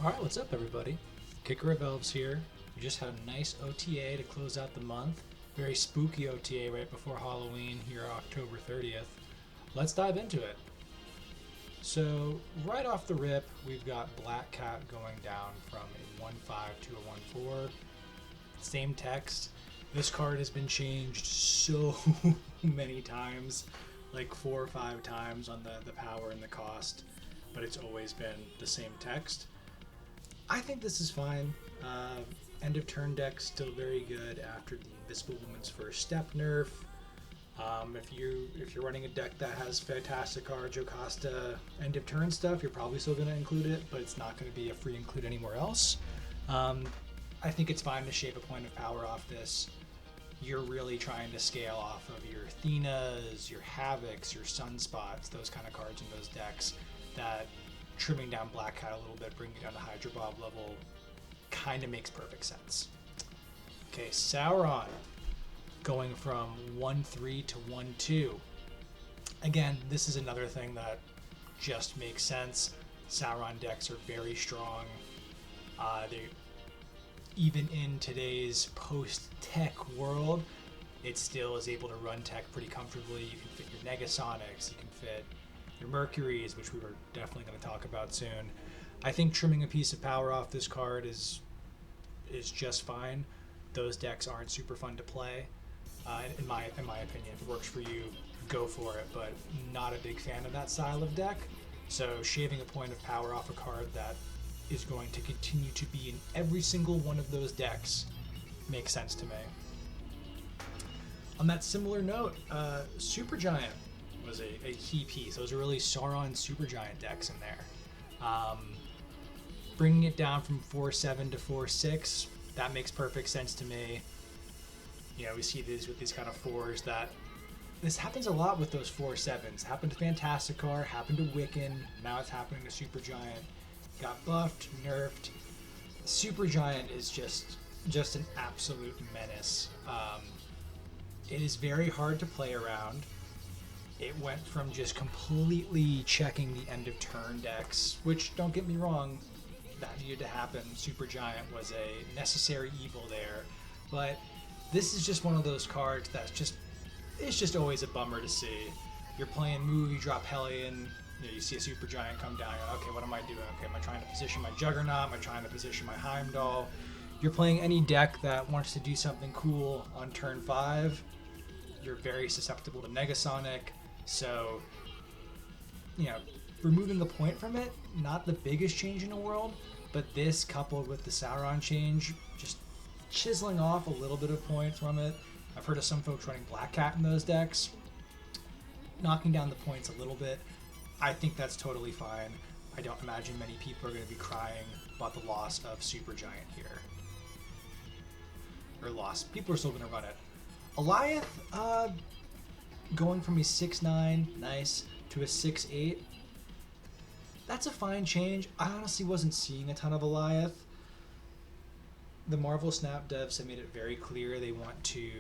Alright, what's up everybody? Kicker of Elves here. We just had a nice OTA to close out the month. Very spooky OTA right before Halloween here October 30th. Let's dive into it. So right off the rip, we've got Black Cat going down from a 1-5 to a 1-4. Same text. This card has been changed so many times, like 4 or 5 times on the power and the cost, but it's always been the same text. I think this is fine. End of turn deck still very good after the Invisible Woman's first step nerf. If you're running a deck that has Fantastic Cards, Jocasta, end of turn stuff, you're probably still going to include it, but it's not going to be a free include anywhere else. I think it's fine to shave a point of power off this. You're really trying to scale off of your Athenas, your Havocs, your Sunspots, those kind of cards in those decks that trimming down Black Cat a little bit, bringing it down to Hydra Bob level, kind of makes perfect sense. Okay, Sauron going from 1-3 to 1-2. Again, this is another thing that just makes sense. Sauron decks are very strong. They even in today's post-tech world, it still is able to run tech pretty comfortably. You can fit your Negasonics, you can fit your Mercuries, which we were definitely going to talk about soon. I think trimming a piece of power off this card is just fine. Those decks aren't super fun to play. In my opinion, if it works for you, go for it, but not a big fan of that style of deck. So shaving a point of power off a card that is going to continue to be in every single one of those decks makes sense to me. On that similar note, Super Giant was a key piece. Those are really Sauron Super Giant decks in there. Bringing it down from 4-7 to 4-6, that makes perfect sense to me. You know, we see these with these kind of 4s that this happens a lot with those 4-7s. Happened to Fantasticar, happened to Wiccan, now it's happening to Super Giant. Got buffed, nerfed. Super Giant is just an absolute menace. It is very hard to play around. It went from just completely checking the end of turn decks, which, don't get me wrong, that needed to happen. Super Giant was a necessary evil there, but this is just one of those cards it's just always a bummer to see. You're playing move, you drop Hellion, you see a Super Giant come down, you're like, okay, what am I doing? Okay, am I trying to position my Juggernaut? Am I trying to position my Heimdall? You're playing any deck that wants to do something cool on turn 5. You're very susceptible to Negasonic. So, you know, removing a point from it, not the biggest change in the world, but this coupled with the Sauron change, just chiseling off a little bit of point from it. I've heard of some folks running Black Cat in those decks, knocking down the points a little bit. I think that's totally fine. I don't imagine many people are going to be crying about the loss of Super Giant here. Or loss. People are still going to run it. Alioth, going from a 6-9, nice, to a 6-8. That's a fine change. I honestly wasn't seeing a ton of Alioth. The Marvel Snap devs have made it very clear they want to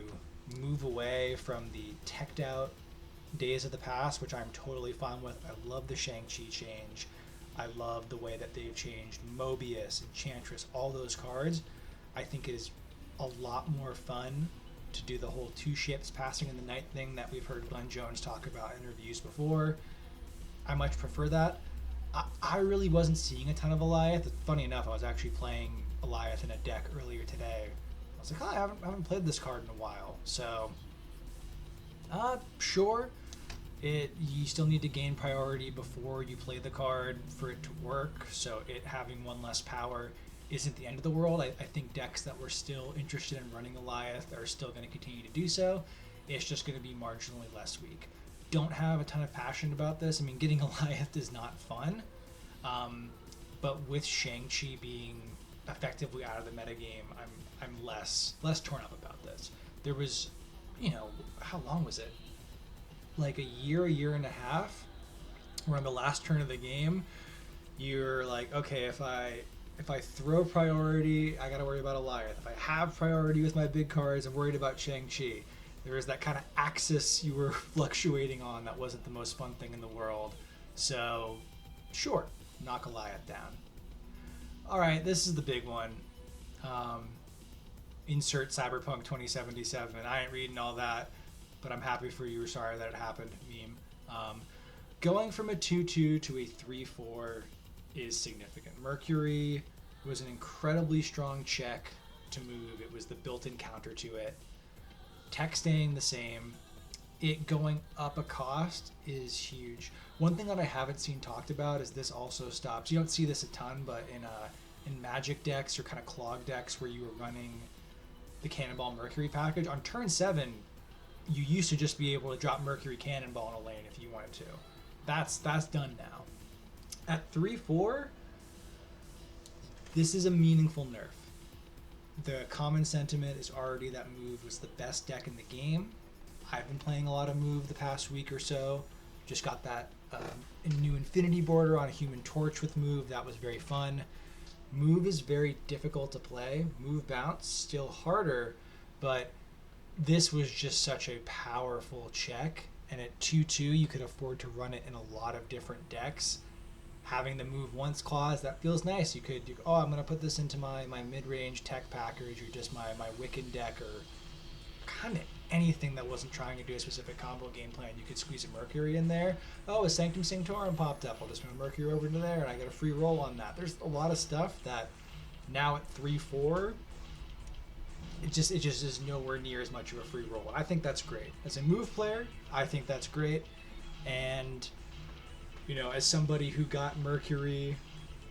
move away from the teched out days of the past, which I'm totally fine with. I love the Shang-Chi change. I love the way that they've changed Mobius, Enchantress, all those cards. I think it is a lot more fun to do the whole 2 ships passing in the night thing that we've heard Glenn Jones talk about in interviews before. I much prefer that. I really wasn't seeing a ton of Alioth. Funny enough, I was actually playing Alioth in a deck earlier today. I was like, I haven't played this card in a while. So, sure. You still need to gain priority before you play the card for it to work. So it having 1 less power isn't the end of the world. I think decks that were still interested in running Alioth are still going to continue to do so. It's just going to be marginally less weak. Don't have a ton of passion about this. I mean, getting Alioth is not fun. But with Shang-Chi being effectively out of the metagame, I'm less torn up about this. There was, how long was it? Like a year and a half, where on the last turn of the game, you're like, okay, if I throw priority, I gotta worry about Alioth. If I have priority with my big cards, I'm worried about Shang-Chi. There was that kind of axis you were fluctuating on that wasn't the most fun thing in the world. So, sure, knock Alioth down. All right, this is the big one. Insert Cyberpunk 2077. I ain't reading all that, but I'm happy for you. Sorry that it happened. Meme. Going from a 2-2 to a 3-4 is significant. Mercury was an incredibly strong check to move. It was the built-in counter to it. Tech staying the same. It going up a cost is huge. One thing that I haven't seen talked about is this also stops. You don't see this a ton, but in Magic decks or kind of clog decks where you were running the Cannonball Mercury package, on turn 7, you used to just be able to drop Mercury Cannonball in a lane if you wanted to. That's done now. At 3-4, this is a meaningful nerf. The common sentiment is already that Move was the best deck in the game. I've been playing a lot of Move the past week or so. Just got that new Infinity border on a Human Torch with Move. That was very fun. Move is very difficult to play. Move Bounce, still harder, but this was just such a powerful check. And at 2-2, you could afford to run it in a lot of different decks. Having the Move Once clause, that feels nice. You could, I'm going to put this into my mid-range tech package or just my Wiccan deck or kind of anything that wasn't trying to do a specific combo game plan. You could squeeze a Mercury in there. Oh, a Sanctum Sanctorum popped up. I'll just move Mercury over to there and I get a free roll on that. There's a lot of stuff that now at 3-4, it just is nowhere near as much of a free roll. I think that's great. As a Move player, I think that's great. And as somebody who got Mercury,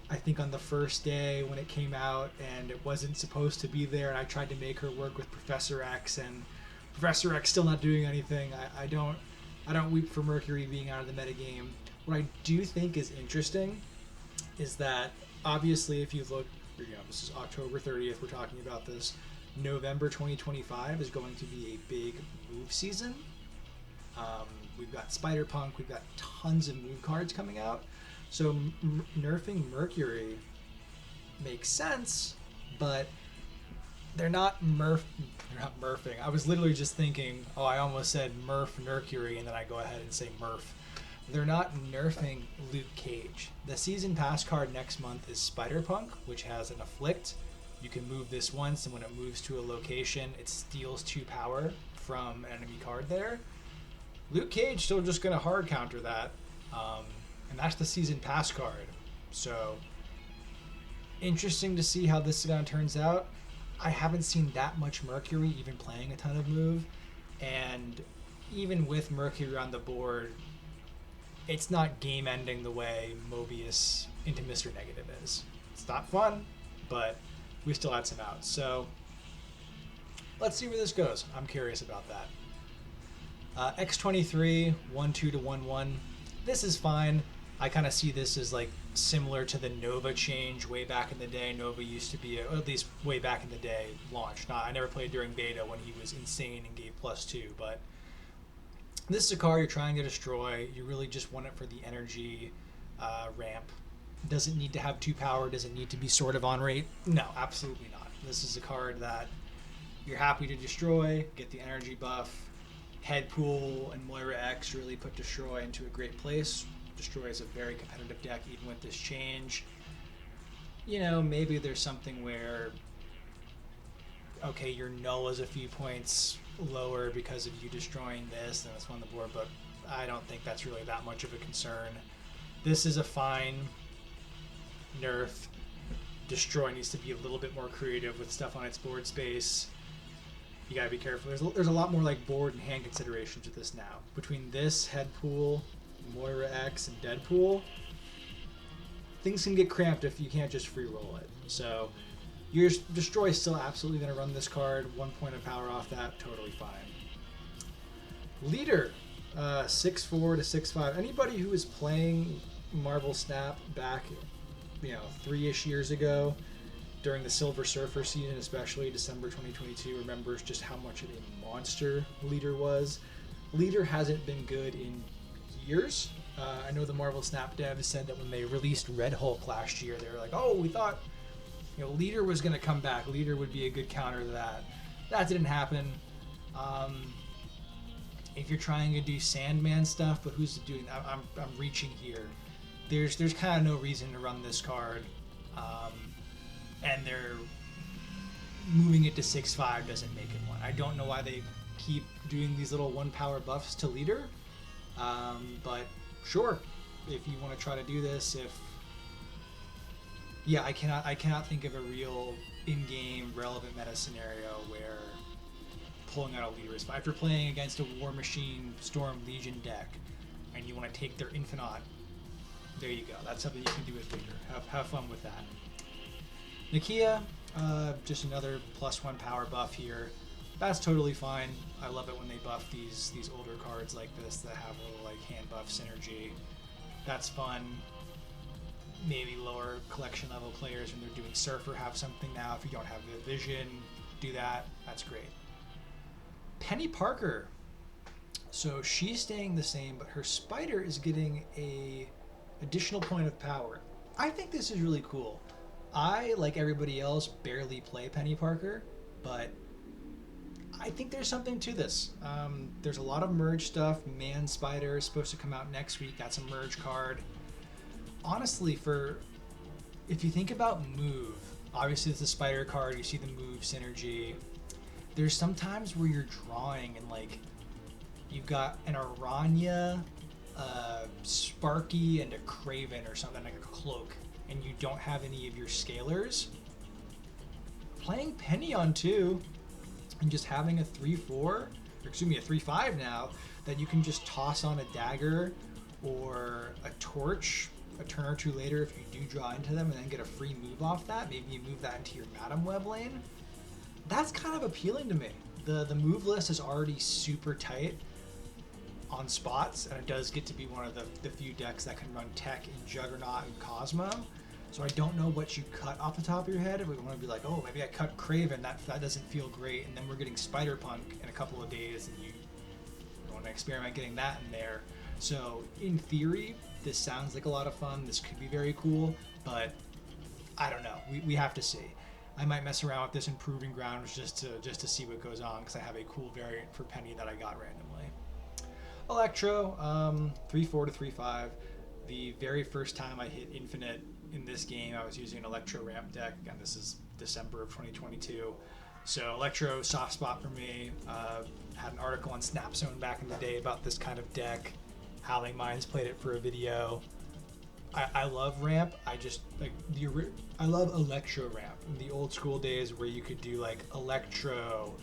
I think on the first day when it came out and it wasn't supposed to be there, and I tried to make her work with Professor X, and Professor X still not doing anything. I don't weep for Mercury being out of the metagame. What I do think is interesting is that obviously if you look, this is October 30th, we're talking about this. November 2025 is going to be a big Move season. We've got Spider-Punk, we've got tons of Move cards coming out. So nerfing Mercury makes sense, but they're not murphing. I was literally just thinking, I almost said Murph Mercury, and then I go ahead and say Murph. They're not nerfing Luke Cage. The season pass card next month is Spider-Punk, which has an Afflict. You can move this once, and when it moves to a location, it steals 2 power from an enemy card there. Luke Cage still just going to hard counter that, and that's the season pass card. So, interesting to see how this gun turns out. I haven't seen that much Mercury even playing a ton of Move, and even with Mercury on the board, it's not game-ending the way Mobius into Mr. Negative is. It's not fun, but we still had some outs. So, let's see where this goes. I'm curious about that. X23, 1-2 to 1-1. This is fine. I kind of see this as like similar to the Nova change way back in the day. Nova used to be, or at least way back in the day, launched. I never played during beta when he was insane and gave +2, but this is a card you're trying to destroy. You really just want it for the energy ramp. Doesn't need to have 2 power. Doesn't need to be sort of on rate. No, absolutely not. This is a card that you're happy to destroy, get the energy buff. Headpool and Moira X really put Destroy into a great place. Destroy is a very competitive deck even with this change. Maybe there's something where, okay, your null is a few points lower because of you destroying this, and it's on the board, but I don't think that's really that much of a concern. This is a fine nerf. Destroy needs to be a little bit more creative with stuff on its board space. You gotta be careful. There's a lot more like board and hand considerations with this now. Between this, Headpool, Moira X, and Deadpool, things can get cramped if you can't just free roll it. So your Destroy is still absolutely gonna run this card. 1 point of power off that, totally fine. Leader, 6-4 to 6-5. Anybody who was playing Marvel Snap back, 3-ish years ago, during the Silver Surfer season, especially December 2022, remembers just how much of a monster Leader was. Leader hasn't been good in years. I know the Marvel Snap devs said that when they released Red Hulk last year, they were like, oh, we thought Leader was going to come back. Leader would be a good counter to that. That didn't happen. If you're trying to do Sandman stuff, but who's doing that? I'm reaching here. There's kind of no reason to run this card. and they're moving it to 6-5 doesn't make it one. I don't know why they keep doing these little 1 power buffs to leader, but sure, if you want to try to do this. I cannot think of a real in-game relevant meta scenario where pulling out a leader is fine. If you're playing against a War Machine Storm Legion deck and you want to take their Infinite, there you go. That's something you can do with leader. Have fun with that. Nakia, just another +1 power buff here. That's totally fine. I love it when they buff these older cards like this that have a little like hand buff synergy. That's fun. Maybe lower collection level players when they're doing Surfer have something now. If you don't have the vision, do that. That's great. Penny Parker. So she's staying the same, but her spider is getting a additional point of power. I think this is really cool. I, like everybody else, barely play Penny Parker, but I think there's something to this. There's a lot of merge stuff. Man Spider is supposed to come out next week. That's a merge card. Honestly, if you think about move, obviously it's a spider card. You see the move synergy. There's some times where you're drawing and like you've got an Aranya, Sparky, and a Craven or something like a cloak, and you don't have any of your scalers. Playing Penny on 2 and just having a 3-4, or excuse me, a 3-5 now that you can just toss on a dagger or a torch a turn or two later if you do draw into them and then get a free move off that. Maybe you move that into your Madam Web lane. That's kind of appealing to me. The move list is already super tight on spots, and it does get to be one of the few decks that can run Tech in Juggernaut and Cosmo. So I don't know what you cut off the top of your head. If we want to be like, oh, maybe I cut Craven, that doesn't feel great, and then we're getting Spider Punk in a couple of days, and you want to experiment getting that in there. So in theory, this sounds like a lot of fun. This could be very cool, but I don't know. We have to see. I might mess around with this in Proving Grounds just to see what goes on, because I have a cool variant for Penny that I got randomly. Electro, 3-4 to 3-5. The very first time I hit Infinite in this game, I was using an Electro ramp deck. Again, this is December of 2022. So Electro, soft spot for me. Had an article on Snapzone back in the day about this kind of deck. Howling Minds played it for a video. I love ramp. I just like I love Electro ramp in the old school days where you could do like Electro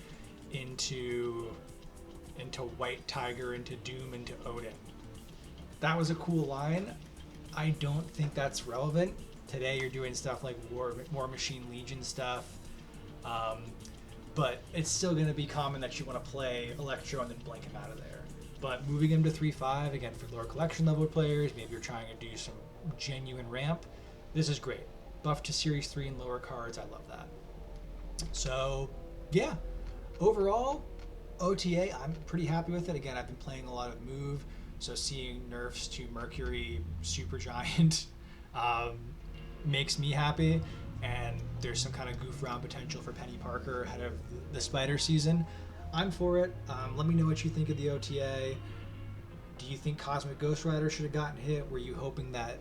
into White Tiger, into Doom, into Odin. That was a cool line. I don't think that's relevant. Today you're doing stuff like War Machine Legion stuff. But it's still going to be common that you want to play Electro and then blank him out of there. But moving him to 3-5, again, for lower collection level players, maybe you're trying to do some genuine ramp, this is great. Buff to Series 3 and lower cards, I love that. So, yeah. Overall, OTA, I'm pretty happy with it. Again, I've been playing a lot of move, so seeing nerfs to Mercury Super Giant makes me happy. And there's some kind of goof around potential for Penny Parker ahead of the Spider season. I'm for it. Let me know what you think of the OTA. Do you think Cosmic Ghost Rider should have gotten hit? Were you hoping that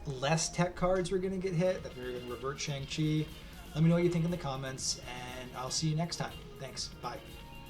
less tech cards were going to get hit, that they were going to revert Shang-Chi? Let me know what you think in the comments, and I'll see you next time. Thanks. Bye.